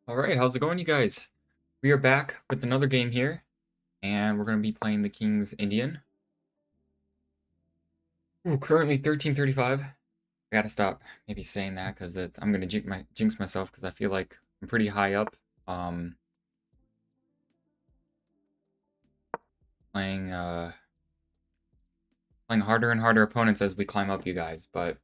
All right, how's it going, you guys? We are back with another game here, and we're going to be playing the King's Indian. Ooh, currently 1335. I gotta stop maybe saying that because I'm gonna jinx myself because I feel like I'm pretty high up. Um, playing playing harder and harder opponents as we climb up, you guys. But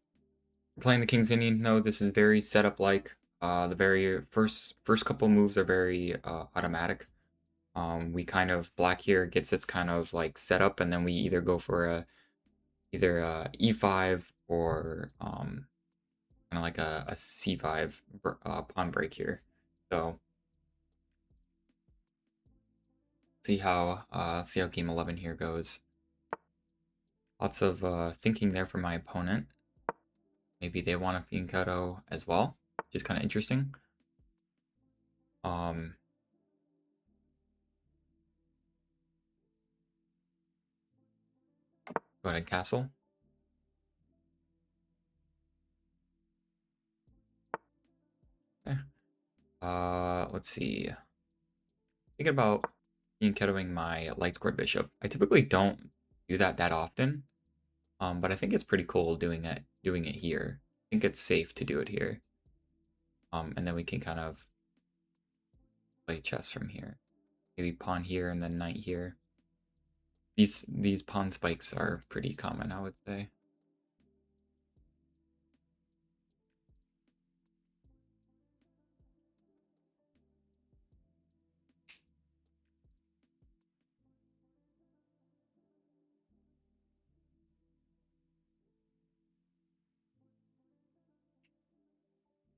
we're playing the King's Indian. No, this is very setup like. The very first couple moves are very automatic. We kind of black here gets its kind of like setup, and then we either go for a either e5 or kind of like a c5 pawn break here. So see how game 11 here goes. Lots of thinking there from my opponent. Maybe they want a fianchetto as well, which is kind of interesting. Um, Go ahead and castle. Okay. Let's see. Thinking about fianchettoing my light squared bishop. I typically don't do that often. But I think it's pretty cool doing it here. I think it's safe to do it here. And then we can kind of play chess from here. Maybe pawn here and then knight here. These pawn spikes are pretty common, I would say.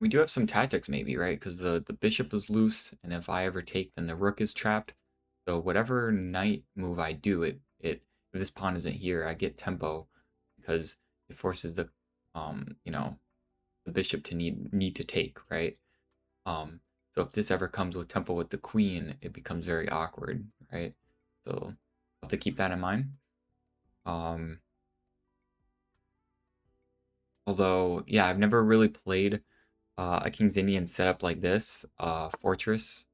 We do have some tactics maybe, right? Because the bishop is loose, and if I ever take, then the rook is trapped. So whatever knight move I do, if this pawn isn't here, I get tempo because it forces the bishop to need to take, right? So if this ever comes with tempo with the queen, it becomes very awkward, right? So I'll have to keep that in mind. Um, Although, yeah, I've never really played a King's Indian setup like this, Fortress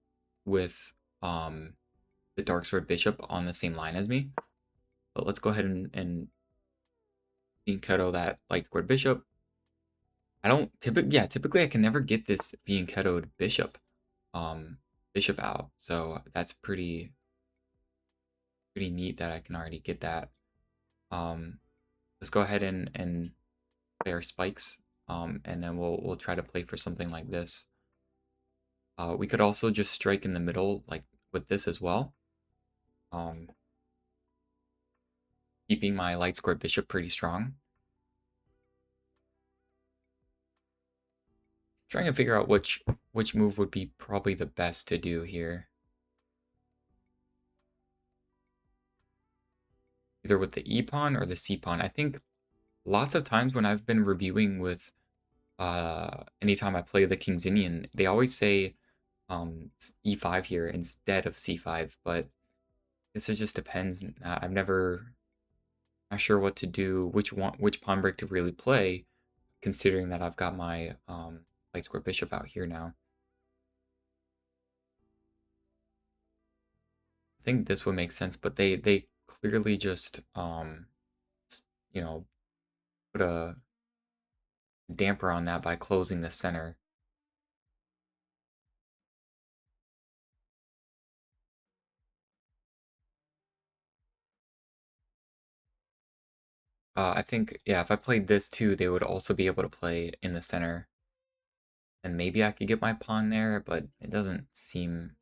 with the Dark Sword Bishop on the same line as me. But let's go ahead and fianchetto that Light Squared Bishop. I don't typically I can never get this fianchettoed um, bishop out. So that's pretty neat that I can already get that. Um, let's go ahead and play our spikes, and then we'll try to play for something like this. We could also just strike in the middle, like with this as well. Keeping my light squared bishop pretty strong. Trying to figure out which move would be probably the best to do here. Either with the e pawn or the c pawn. I think lots of times when I've been reviewing with anytime I play the King's Indian, they always say e5 here instead of c5, but this just depends. I've never not sure what to do, which pawn break to really play, considering that I've got my light square bishop out here now. I think this would make sense, but they clearly just you know put a damper on that by closing the center. I think, yeah, if I played this too, they would also be able to play in the center. And maybe I could get my pawn there, but it doesn't seem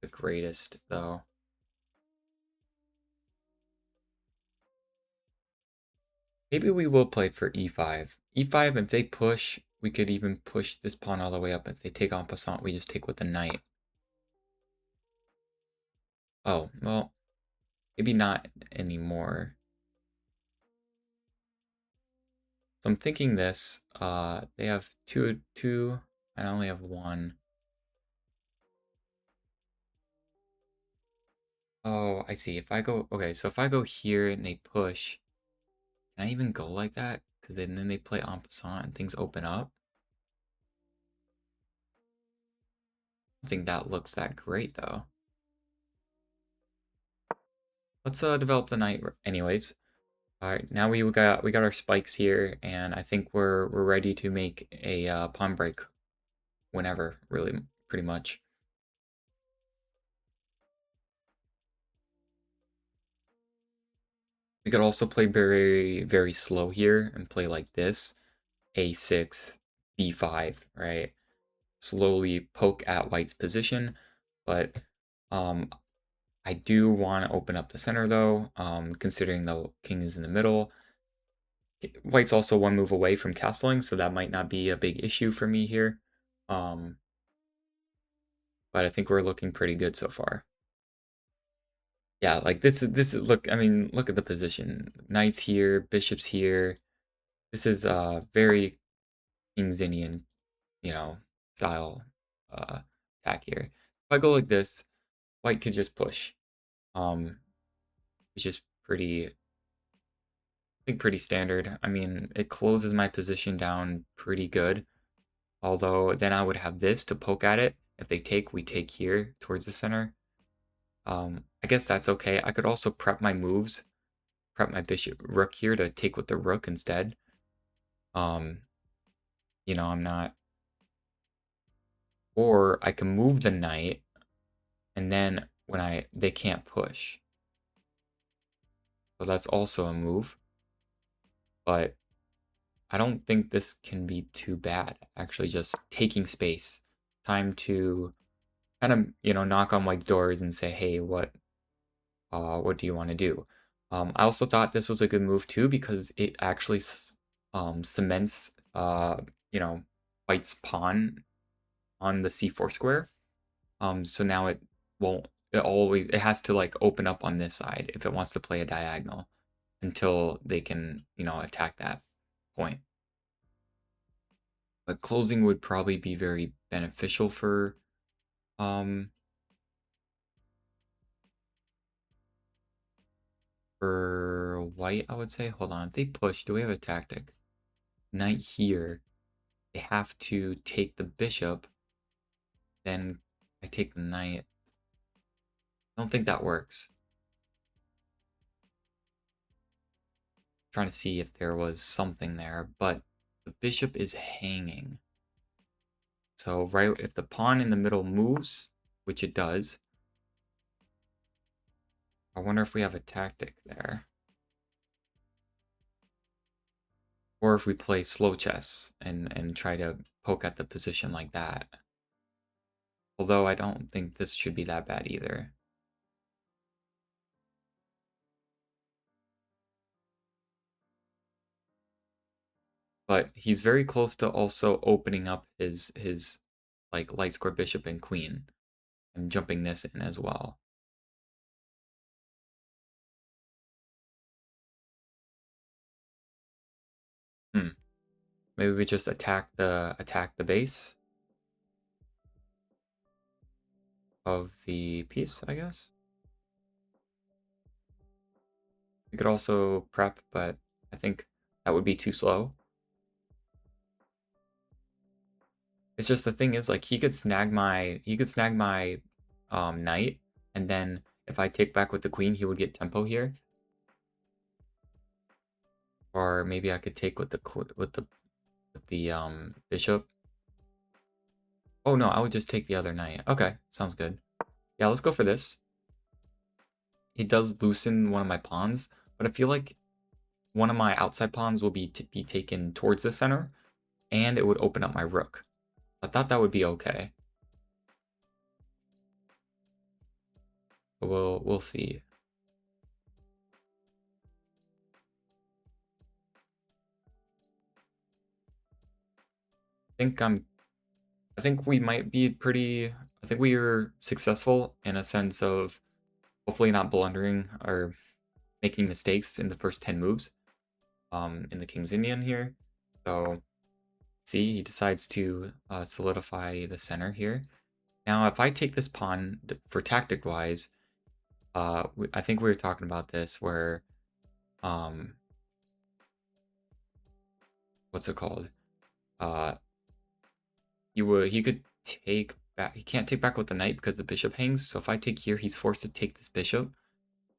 the greatest, though. Maybe we will play for e5. E5, if they push, we could even push this pawn all the way up. If they take en passant, we just take with the knight. Oh, well, maybe not anymore. So I'm thinking this. They have two. I only have one. Oh, I see. If I go, okay, so if I go here and they push, can I even go like that? Because then they play en passant and things open up. think that looks that great though. Let's develop the knight anyways. All right, now we got our spikes here, and I think we're ready to make a pawn break whenever, really, pretty much. We could also play very, very slow here and play like this. A6, B5, right? Slowly poke at white's position, but um, I do want to open up the center though, considering the king is in the middle. White's also one move away from castling, so that might not be a big issue for me here. Um, but I think we're looking pretty good so far. Yeah, like this look, I mean, look at the position. Knight's here, bishop's here. This is very King's Indian, you know, style attack here. If I go like this, white could just push. Um, it's just pretty, I think pretty standard. I mean, it closes my position down pretty good. Although then I would have this to poke at it. If they take, we take here towards the center. I guess that's okay. I could also prep my moves, prep my bishop rook here to take with the rook instead. Um, I'm not. Or I can move the knight, and then when they can't push. So that's also a move. But I don't think this can be too bad. Actually, just taking space. Time to kind of, knock on white's doors and say, hey, what do you want to do? I also thought this was a good move too because it actually cements, white's pawn on the c4 square. So now it won't. It has to like open up on this side if it wants to play a diagonal until they can, attack that point. But closing would probably be very beneficial um for white, I would say. Hold on, if they push, do we have a tactic? Knight here. They have to take the bishop. Then I take the knight. I don't think that works. Trying to see if there was something there, but the bishop is hanging. So right, if the pawn in the middle moves, which it does, I wonder if we have a tactic there. Or if we play slow chess and try to poke at the position like that. Although I don't think this should be that bad either. But he's very close to also opening up his like light square bishop and queen and jumping this in as well. Hmm. Maybe we just attack the base of the piece, I guess. We could also prep, but I think that would be too slow. It's just the thing is like he could snag my knight, and then if I take back with the queen, he would get tempo here. Or maybe I could take with the bishop. Oh no, I would just take the other knight. Okay, sounds good. Yeah, let's go for this. It does loosen one of my pawns, but I feel like one of my outside pawns will be taken towards the center, and it would open up my rook. I thought that would be okay. But we'll see. I think we might be pretty. I think we are successful in a sense of hopefully not blundering or making mistakes in the first 10 moves. In the King's Indian here. So see, he decides to solidify the center here. Now, if I take this pawn for tactic wise, I think we were talking about this where, um, what's it called? Uh, he could take back. He can't take back with the knight because the bishop hangs. So if I take here, he's forced to take this bishop.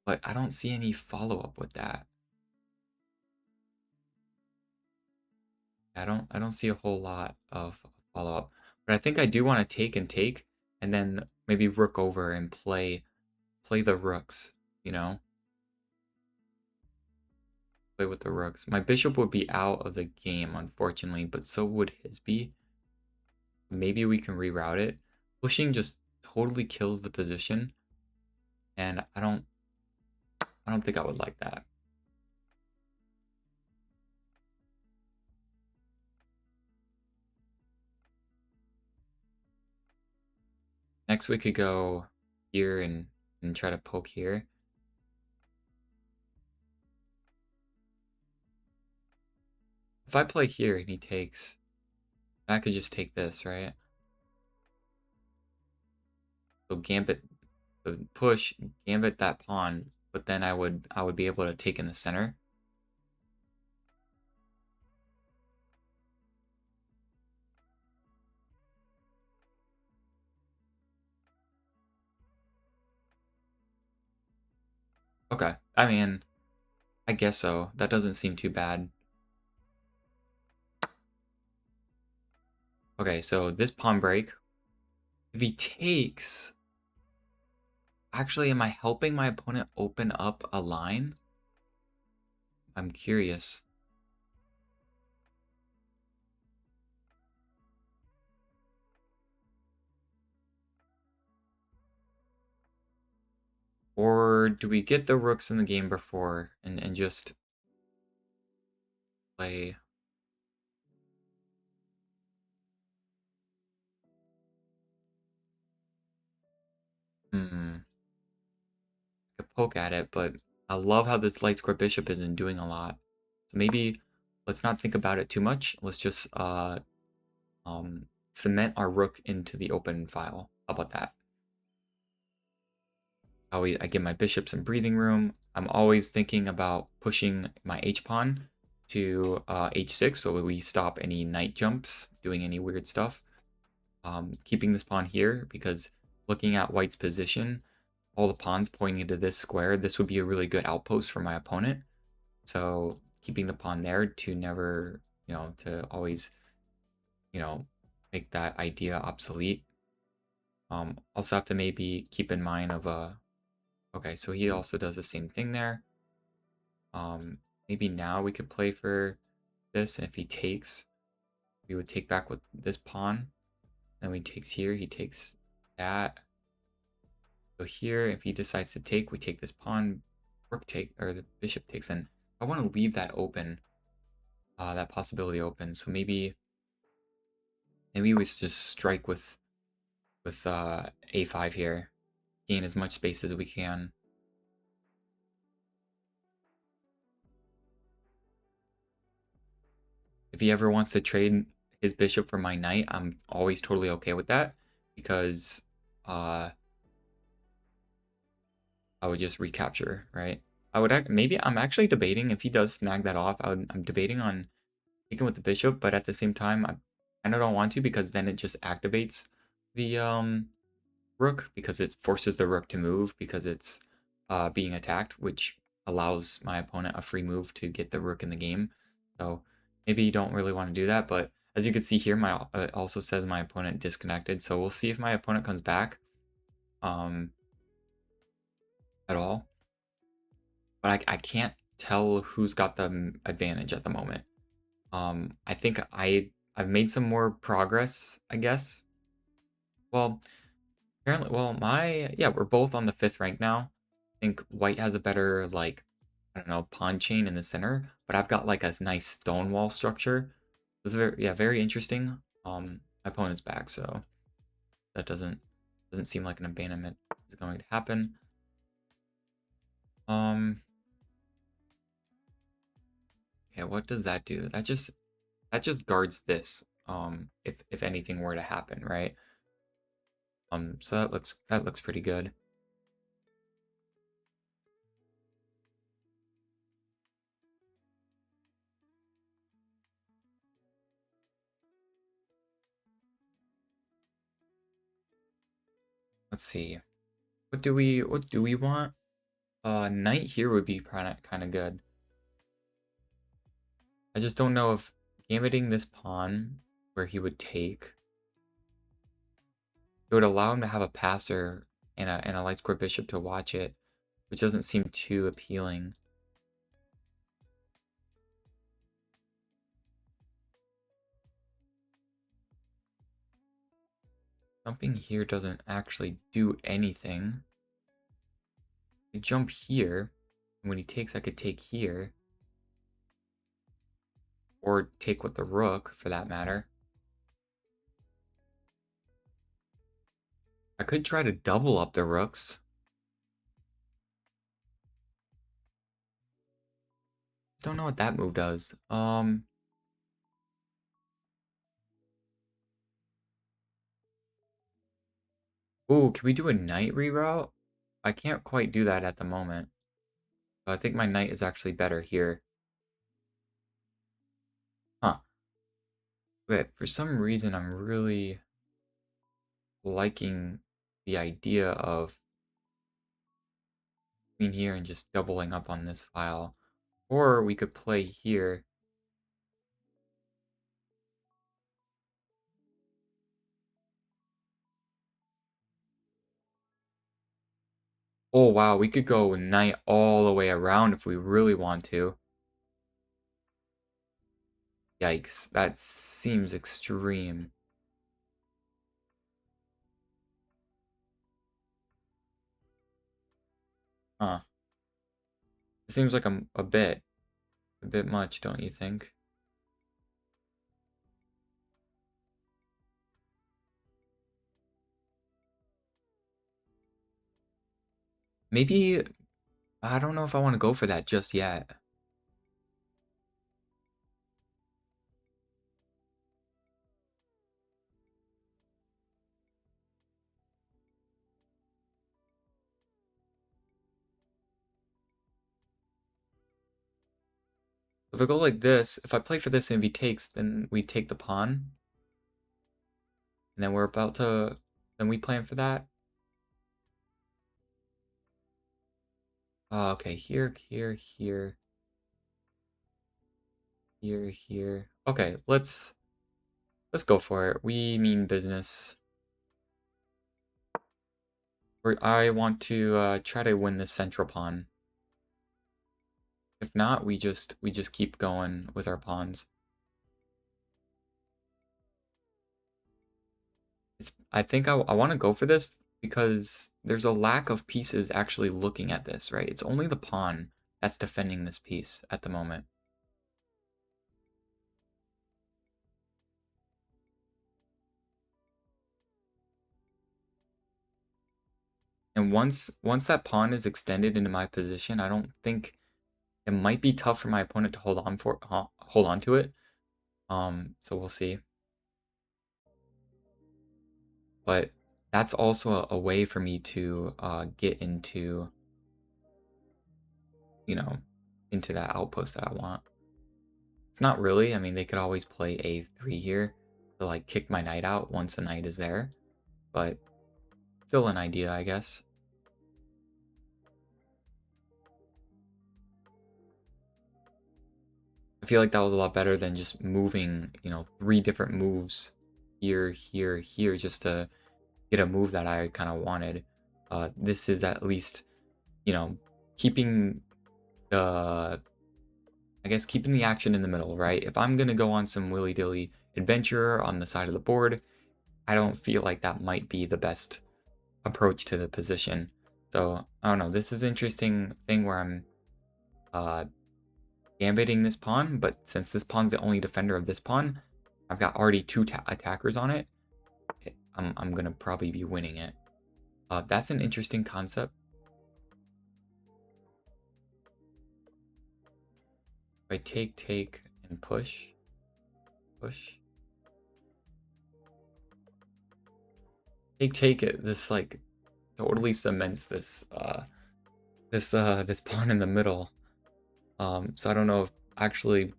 But I don't see any follow-up with that. I don't see a whole lot of follow-up. But I think I do want to take, and then maybe rook over and play the rooks, you know? Play with the rooks. My bishop would be out of the game, unfortunately, but so would his be. Maybe we can reroute it. Pushing just totally kills the position, and I don't think I would like that. Next we could go here and try to poke here. If I play here and he takes, I could just take this, right? So gambit the push, gambit that pawn, but then I would be able to take in the center. Okay. I mean, I guess so. That doesn't seem too bad. Okay, so this pawn break. If he takes, actually, am I helping my opponent open up a line? I'm curious. Or do we get the rooks in the game before and just play? Hmm. I could poke at it, but I love how this light square bishop isn't doing a lot. So maybe let's not think about it too much. Let's just cement our rook into the open file. How about that? I give my bishop some breathing room. I'm always thinking about pushing my h-pawn to h6 so we stop any knight jumps, doing any weird stuff. Keeping this pawn here because looking at white's position, all the pawns pointing to this square, this would be a really good outpost for my opponent. So keeping the pawn there to never, to always, make that idea obsolete. Also have to maybe keep in mind of okay, so he also does the same thing there. Maybe now we could play for this, and if he takes, we would take back with this pawn. Then when he takes here, he takes that. So here, if he decides to take, we take this pawn, rook take, or the bishop takes, and I want to leave that open, that possibility open. So maybe we just strike with a5 here, gain as much space as we can. If he ever wants to trade his bishop for my knight, I'm always totally okay with that because I would just recapture, right? Maybe I'm actually debating if he does snag that off. I'm debating on taking with the bishop, but at the same time, I kind of don't want to because then it just activates the rook because it forces the rook to move because it's being attacked, which allows my opponent a free move to get the rook in the game. So maybe you don't really want to do that, but as you can see here, my it also says my opponent disconnected. So we'll see if my opponent comes back um, at all. But I can't tell who's got the advantage at the moment. I think I've made some more progress, I guess. Well, apparently, well, yeah, we're both on the 5th rank now. I think white has a better, like, I don't know, pawn chain in the center, but I've got like a nice stone wall structure. It's very interesting. My opponent's back, so that doesn't seem like an abandonment is going to happen. Yeah, what does that do? That just guards this. If anything were to happen, right? So that looks pretty good. Let's see. What do we want? Knight here would be kind of good. I just don't know if gambiting this pawn where he would take, it would allow him to have a passer and a light square bishop to watch it, which doesn't seem too appealing. Jumping here doesn't actually do anything. I jump here, and when he takes, I could take here. Or take with the rook, for that matter. I could try to double up the rooks. Don't know what that move does. Ooh, can we do a knight reroute? I can't quite do that at the moment. But I think my knight is actually better here. Huh. But for some reason, I'm really liking the idea of being here and just doubling up on this file. Or we could play here. Oh, wow, we could go knight all the way around if we really want to. Yikes, that seems extreme. Huh. It seems like a bit much, don't you think? Maybe, I don't know if I want to go for that just yet. If I go like this, if I play for this and if he takes, then we take the pawn. And then we're about to, then we plan for that. Okay, here, here, here. Here, here. Okay, let's go for it. We mean business. I want to try to win this central pawn. If not, we just keep going with our pawns. I think I want to go for this because there's a lack of pieces actually looking at this, right? It's only the pawn that's defending this piece at the moment. And once that pawn is extended into my position, I don't think it might be tough for my opponent to hold on to it. So we'll see. But that's also a way for me to get into, you know, into that outpost that I want. It's not really. I mean, they could always play a3 here to like kick my knight out once the knight is there, but still an idea, I guess. I feel like that was a lot better than just moving, 3 different moves here, here, here, just to get a move that I kind of wanted. This is at least, keeping the, I guess, keeping the action in the middle, right? If I'm going to go on some willy-dilly adventure on the side of the board, I don't feel like that might be the best approach to the position. So, I don't know. This is an interesting thing where I'm gambiting this pawn, but since this pawn's the only defender of this pawn, I've got already 2 attackers on it. I'm going to probably be winning it. That's an interesting concept. If I take, and push. Take it. This, like, totally cements this, this pawn in the middle. So I don't know if actually,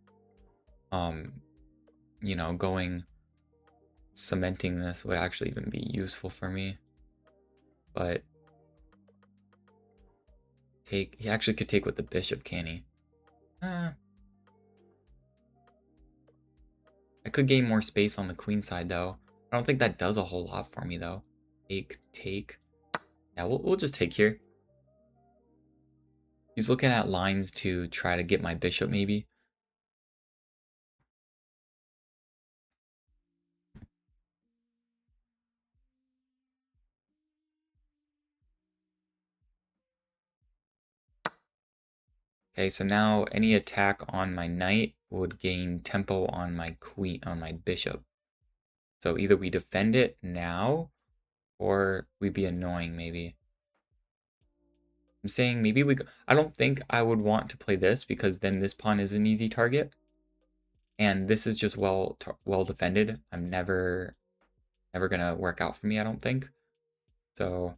going cementing this would actually even be useful for me. But he actually could take with the bishop, can he? Uh, I could gain more space on the queen side, though. I don't think that does a whole lot for me, though. Take. Yeah, we'll just take here. He's looking at lines to try to get my bishop, maybe. Okay, so now any attack on my knight would gain tempo on my queen, on my bishop. So either we defend it now, or we'd be annoying, maybe. I'm saying maybe I don't think I would want to play this, because then this pawn is an easy target. And this is just well defended. I'm never gonna work out for me, I don't think. So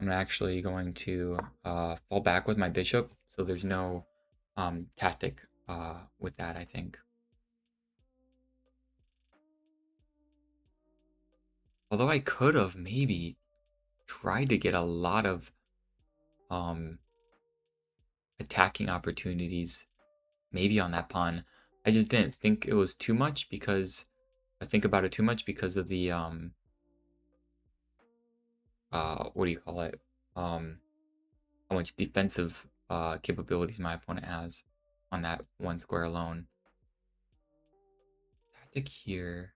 I'm actually going to fall back with my bishop, so there's no tactic with that, I think. Although I could have maybe tried to get a lot of um, attacking opportunities, maybe on that pawn. I just didn't think it was too much, because I think about it too much because of the what do you call it? How much defensive capabilities my opponent has on that one square alone. Tactic here,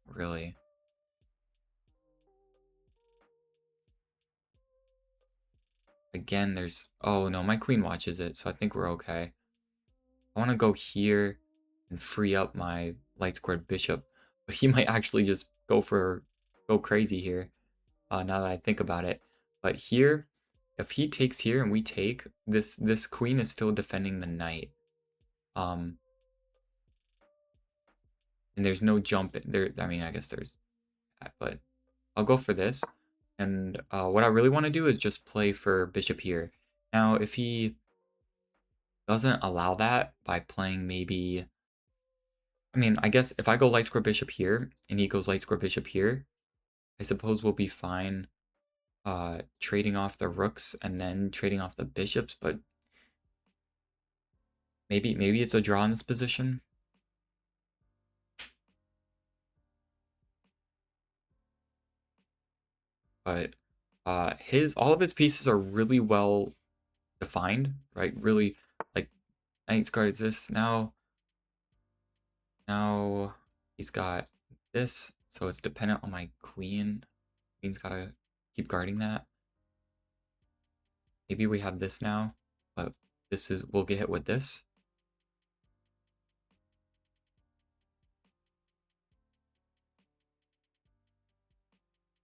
really. Again, there's... Oh, no, my queen watches it, so I think we're okay. I want to go here and free up my light squared bishop, but he might actually just go crazy here, now that I think about it. But here, if he takes here and we take, this queen is still defending the knight. And there's no jump in there. I mean, I guess there's that, but I'll go for this. And what I really want to do is just play for bishop here. Now, if he doesn't allow that by playing maybe... I mean, I guess if I go light square bishop here, and he goes light square bishop here, I suppose we'll be fine trading off the rooks and then trading off the bishops, but maybe it's a draw in this position. But all of his pieces are really well defined, right? Really, like, Knight's guards this now. Now he's got this, so it's dependent on my queen. Queen's gotta keep guarding that. Maybe we have this now, but we'll get hit with this.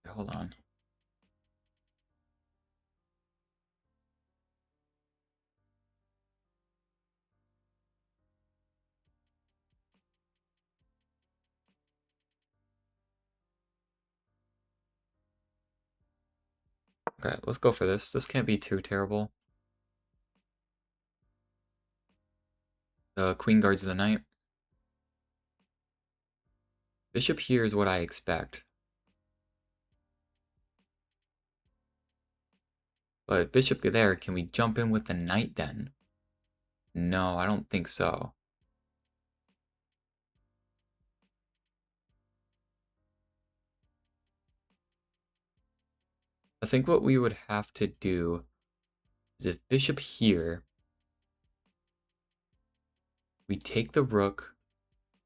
Hold on. Okay, let's go for this. This can't be too terrible. The queen guards the knight. Bishop here is what I expect. But bishop there, can we jump in with the knight then? No, I don't think so. I think what we would have to do is if bishop here, we take the rook,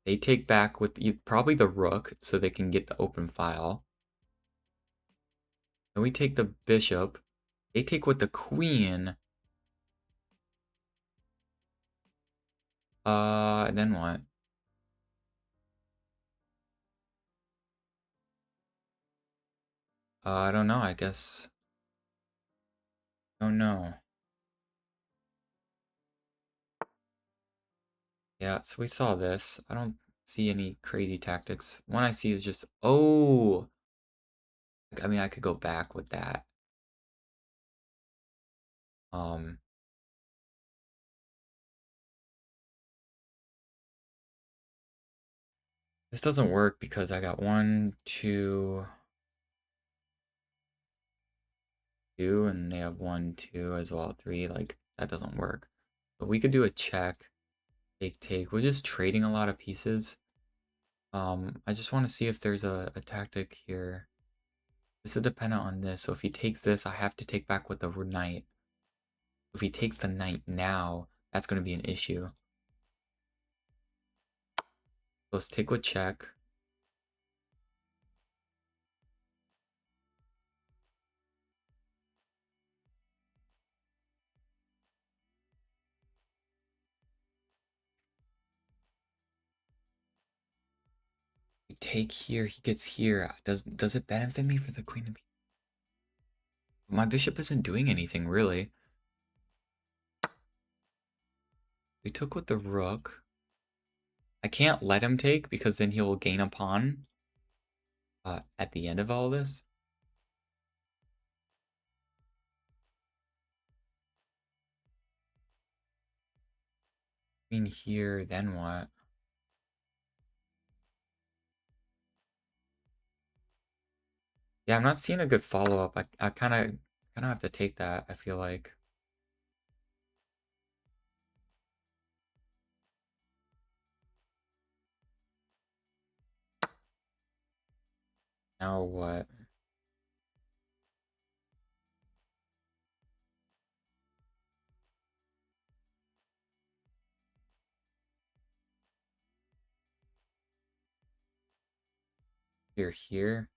they take back with probably the rook so they can get the open file. Then we take the bishop, they take with the queen. And then what? I don't know, I guess. Oh no. Yeah, so we saw this. I don't see any crazy tactics. One I see is just, oh! I mean, I could go back with that. Um, this doesn't work because I got 1, 2... 2, and they have 1, 2 as well, 3. Like, that doesn't work. But we could do a check, take. We're just trading a lot of pieces. I just want to see if there's a tactic here. This is dependent on this. So if he takes this, I have to take back with the knight. If he takes the knight now, that's going to be an issue. Let's take with check. We take here, he gets here. Does it benefit me for the queen of... My bishop isn't doing anything, really. We took with the rook. I can't let him take because then he'll gain a pawn at the end of all this. Queen here, then what? Yeah, I'm not seeing a good follow-up. I kind of have to take that, I feel like. Now what? Here.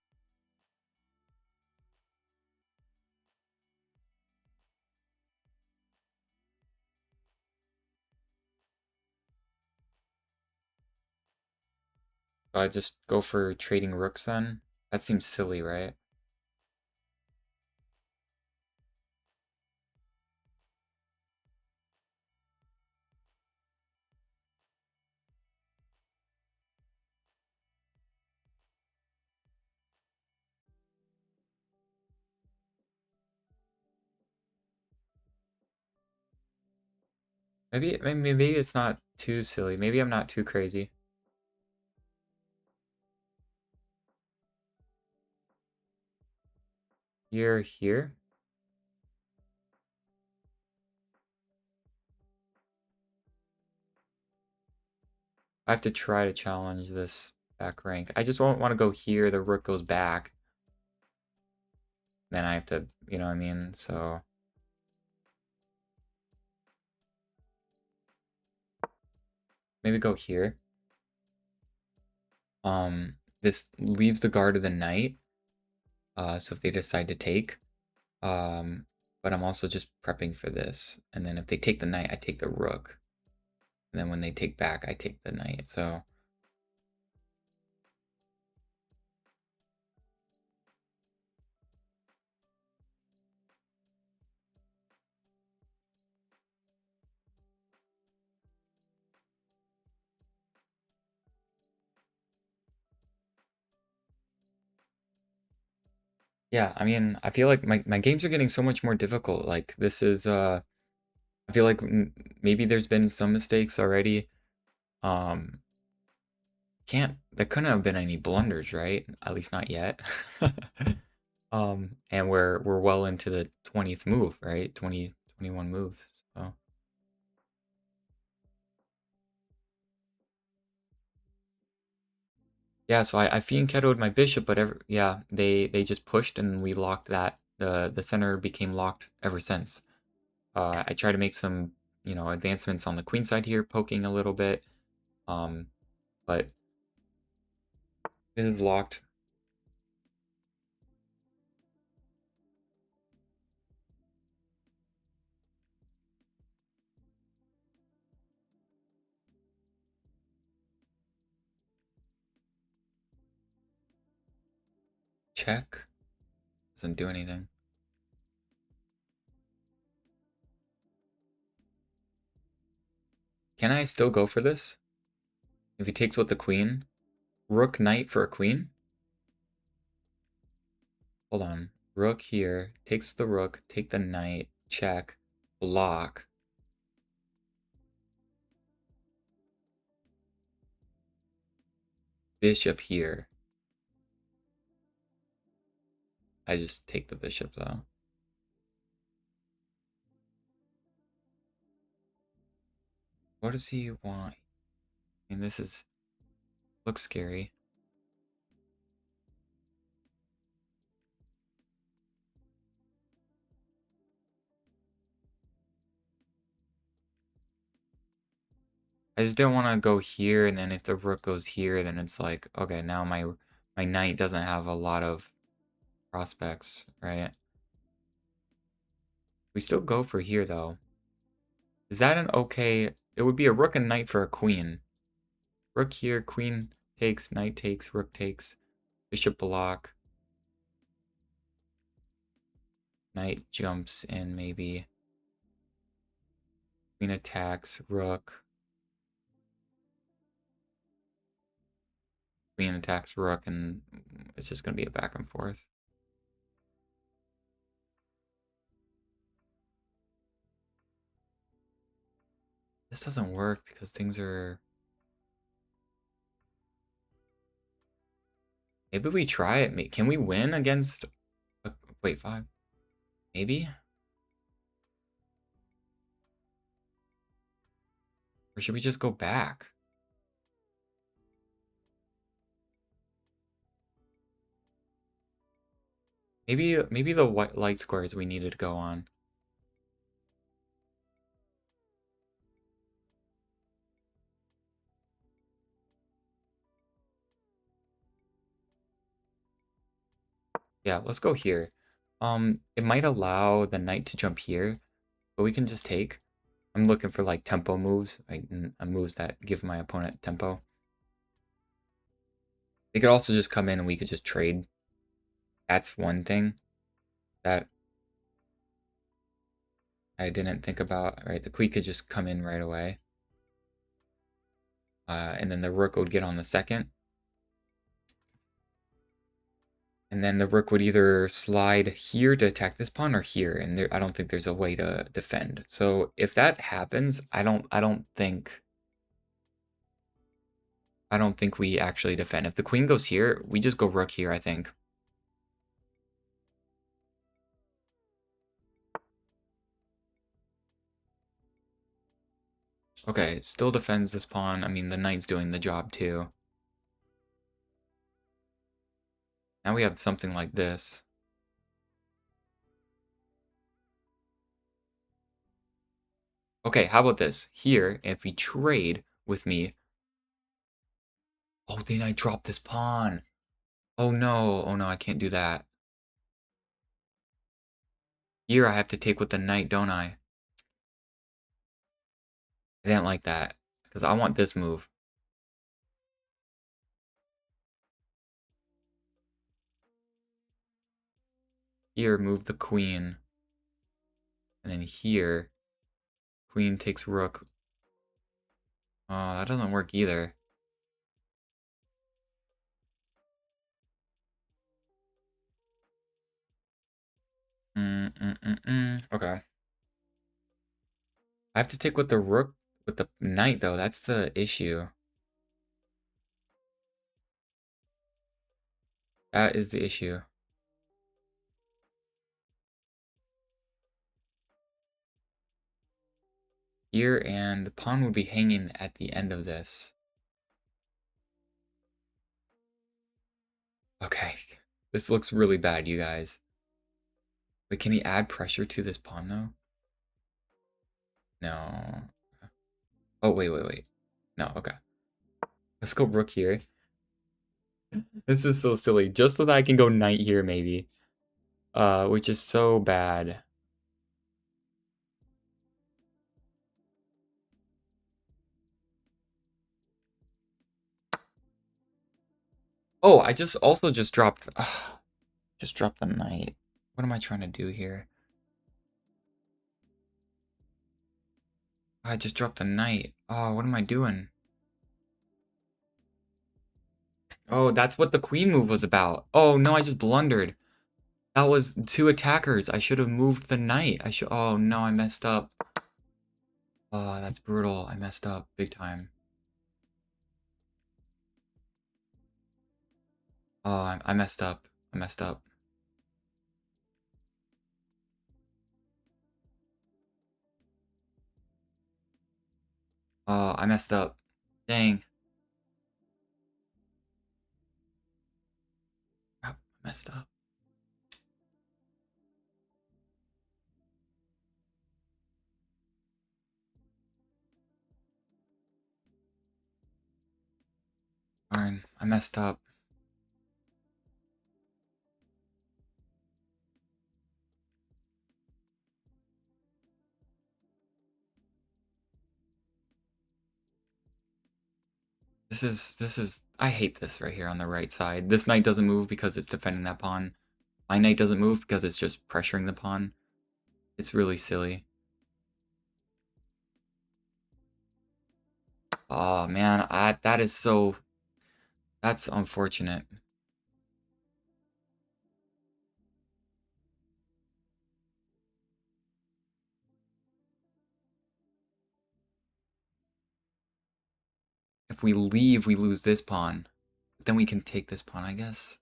So I just go for trading rooks then? That seems silly, right? Maybe it's not too silly. Maybe I'm not too crazy. Here. I have to try to challenge this back rank. I just won't want to go here. The rook goes back. Then I have to, you know what I mean? So maybe go here. This leaves the guard of the knight. So if they decide to take, but I'm also just prepping for this. And then if they take the knight, I take the rook. And then when they take back, I take the knight. So yeah, I mean, I feel like my games are getting so much more difficult. Like this is I feel like maybe there's been some mistakes already. Um there couldn't have been any blunders, right? At least not yet. And we're well into the 20th move, right? 21 move. So yeah, so I fianchettoed my bishop, but yeah, they just pushed and we locked that. The center became locked ever since. I try to make some, advancements on the queen side here, poking a little bit. Um, but this is locked. Check. Doesn't do anything. Can I still go for this? If he takes with the queen? Rook knight for a queen? Hold on. Rook here. Takes the rook. Take the knight. Check. Block. Bishop here. I just take the bishop though. What does he want? I mean, looks scary. I just don't want to go here, and then if the rook goes here, then it's like, okay, now my knight doesn't have a lot of prospects, right? We still go for here, though. Is that an okay... It would be a rook and knight for a queen. Rook here, queen takes, knight takes, rook takes, bishop block. Knight jumps in, maybe. Queen attacks, rook. Queen attacks, rook, and it's just going to be a back and forth. This doesn't work because things are... Maybe we try it. Can we win against... Wait, 5? Maybe? Or should we just go back? Maybe the white light squares we needed to go on. Yeah, let's go here. It might allow the knight to jump here, but we can just take. I'm looking for like tempo moves, like moves that give my opponent tempo. They could also just come in and we could just trade. That's one thing that I didn't think about, right? The queen could just come in right away. And then the rook would get on the second. And then the rook would either slide here to attack this pawn or here, and I don't think there's a way to defend. So if that happens, I don't think we actually defend. If the queen goes here, we just go rook here, I think. Okay, still defends this pawn. I mean, the knight's doing the job too. Now we have something like this. Okay, how about this? Here, if we trade with me... Oh, then I drop this pawn. Oh no, I can't do that. Here I have to take with the knight, don't I? I didn't like that, because I want this move. Here, move the queen. And then here, queen takes rook. Oh, that doesn't work either. Okay. I have to take with the rook, with the knight, though. That's the issue. That is the issue. Here, and the pawn would be hanging at the end of this. Okay. This looks really bad, you guys. Wait, can he add pressure to this pawn, though? No. Oh, wait. No, okay. Let's go rook here. This is so silly. Just so that I can go knight here, maybe. Which is so bad. Oh, I just also just dropped... just dropped the knight. What am I trying to do here? I just dropped the knight. Oh, what am I doing? Oh, that's what the queen move was about. Oh, no, I just blundered. That was 2 attackers. I should have moved the knight. Oh, no, I messed up. Oh, that's brutal. I messed up big time. Oh, I messed up. I messed up. Oh, I messed up. Dang. Crap, I messed up. Darn, I messed up. I hate this right here on the right side. This knight doesn't move because it's defending that pawn. My knight doesn't move because it's just pressuring the pawn. It's really silly. Oh man, that's unfortunate. If we leave, we lose this pawn. But then we can take this pawn, I guess.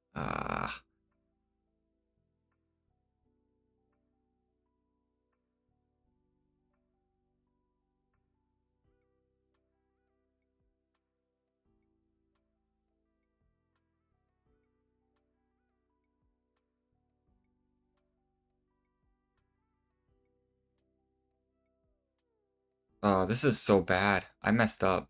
Oh, this is so bad. I messed up.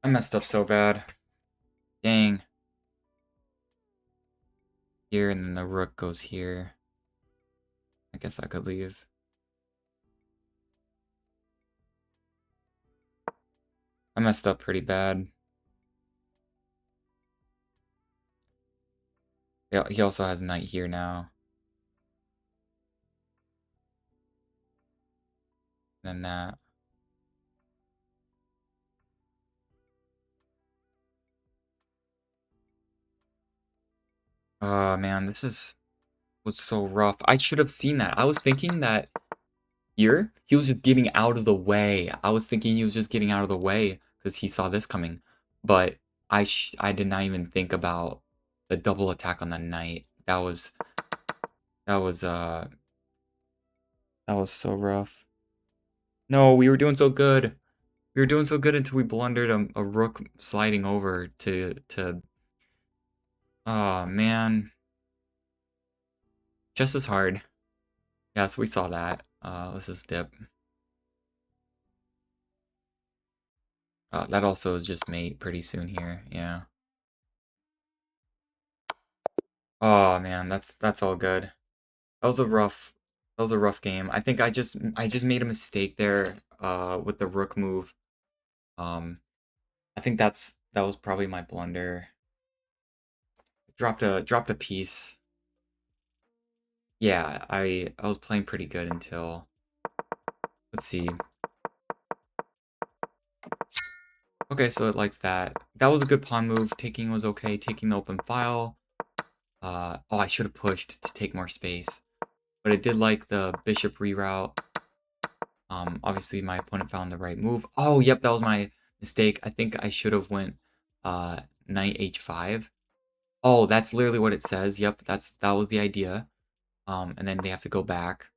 I messed up so bad. Dang. Here, and then the rook goes here. I guess I could leave. I messed up pretty bad. Yeah, he also has knight here now. And then that. Oh man, was so rough. I should have seen that. I was thinking that here, he was just getting out of the way. I was thinking he was just getting out of the way because he saw this coming. But I did not even think about the double attack on the knight. That was that was so rough. No, we were doing so good. We were doing so good until we blundered a rook sliding over to oh man. Just as hard. Yes, we saw that. Let's just dip. That also is just mate pretty soon here. Yeah. Oh man, that's all good. That was a rough that was a rough game. I think I just made a mistake there with the rook move. I think that was probably my blunder. Dropped a piece. Yeah, I was playing pretty good until let's see. Okay, so it likes that. That was a good pawn move. Taking was okay. Taking the open file. Oh, I should have pushed to take more space. But it did like the bishop reroute. Obviously my opponent found the right move. Oh, yep, that was my mistake. I think I should have went knight h5. Oh, that's literally what it says. Yep, that was the idea. And then they have to go back.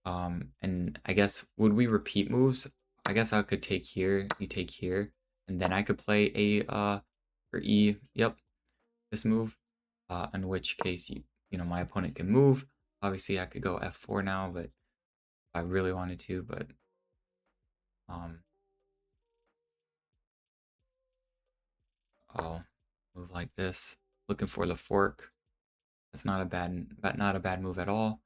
And I guess would we repeat moves? I guess I could take here, you take here, and then I could play a for E. Yep, this move. In which case you know my opponent can move. Obviously I could go f4 now, but if I really wanted to, but um I'll move like this. Looking for the fork. That's not a bad move at all.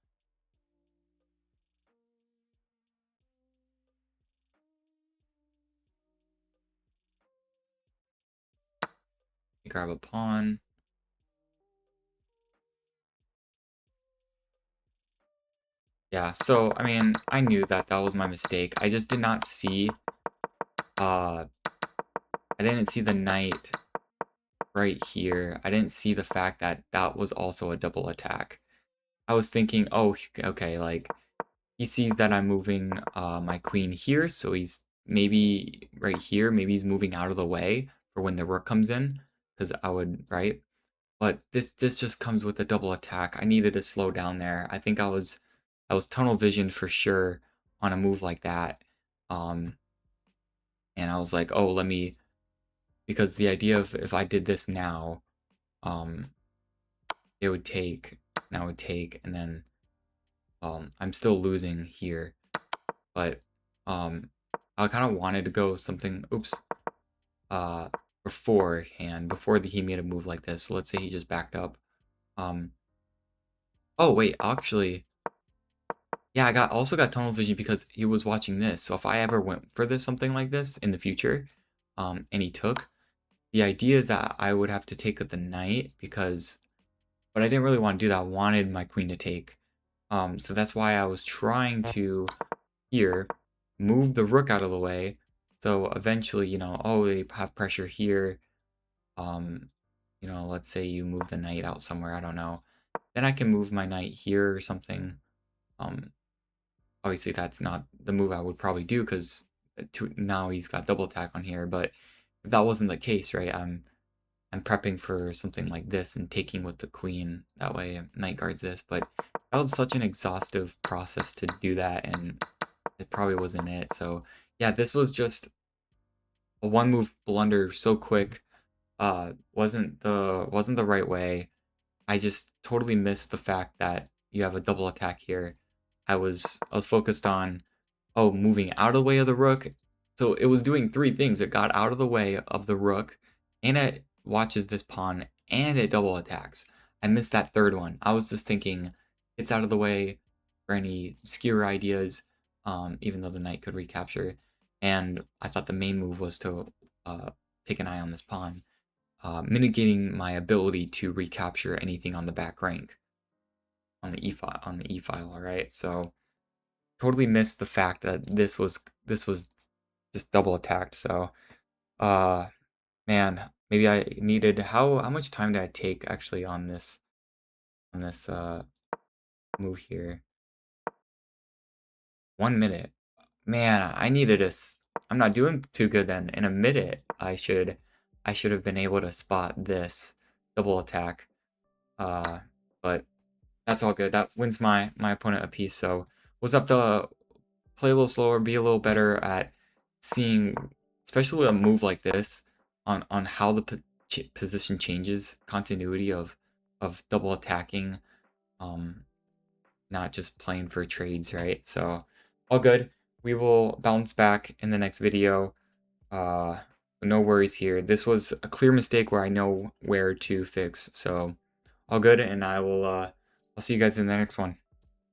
You grab a pawn. Yeah, so I mean, I knew that that was my mistake. I just did not see I didn't see the knight right here. I didn't see the fact that that was also a double attack. I was thinking, oh, okay, like he sees that I'm moving my queen here, so he's maybe right here, maybe he's moving out of the way for when the rook comes in, because I would, right? But this just comes with a double attack. I needed to slow down there. I think I was tunnel vision for sure on a move like that. Um, and I was like, oh, let me, because the idea of if I did this now, um, it would take, and I would take, and then I'm still losing here. But um, I kind of wanted to go something, oops, uh, beforehand, before he made a move like this. So let's say he just backed up. Um, oh wait, actually, yeah, I also got tunnel vision because he was watching this. So if I ever went for this something like this in the future, and he took, the idea is that I would have to take the knight because, but I didn't really want to do that. I wanted my queen to take. So that's why I was trying to here move the rook out of the way. So eventually, oh, they have pressure here. Um, let's say you move the knight out somewhere. I don't know. Then I can move my knight here or something. Um, Obviously that's not the move I would probably do because now he's got double attack on here. But if that wasn't the case, right? I'm prepping for something like this and taking with the queen. That way knight guards this. But that was such an exhaustive process to do that, and it probably wasn't it. So yeah, this was just a one move blunder so quick. Wasn't the right way. I just totally missed the fact that you have a double attack here. I was focused on, oh, moving out of the way of the rook. So it was doing three things. It got out of the way of the rook, and it watches this pawn, and it double attacks. I missed that third one. I was just thinking it's out of the way for any skewer ideas, even though the knight could recapture. And I thought the main move was to take an eye on this pawn, mitigating my ability to recapture anything on the back rank on the e file. All right, so totally missed the fact that this was just double attacked. So, uh, man, maybe I needed how much time did I take actually on this move here? 1 minute. Man, I needed a. I'm not doing too good then. In a minute, I should have been able to spot this double attack. Uh, but that's all good. That wins my opponent a piece. So was up to play a little slower, be a little better at seeing, especially with a move like this, on how the position changes, continuity of double attacking, um, not just playing for trades, right? So all good. We will bounce back in the next video. Uh, no worries here. This was a clear mistake where I know where to fix. So all good, and I'll see you guys in the next one.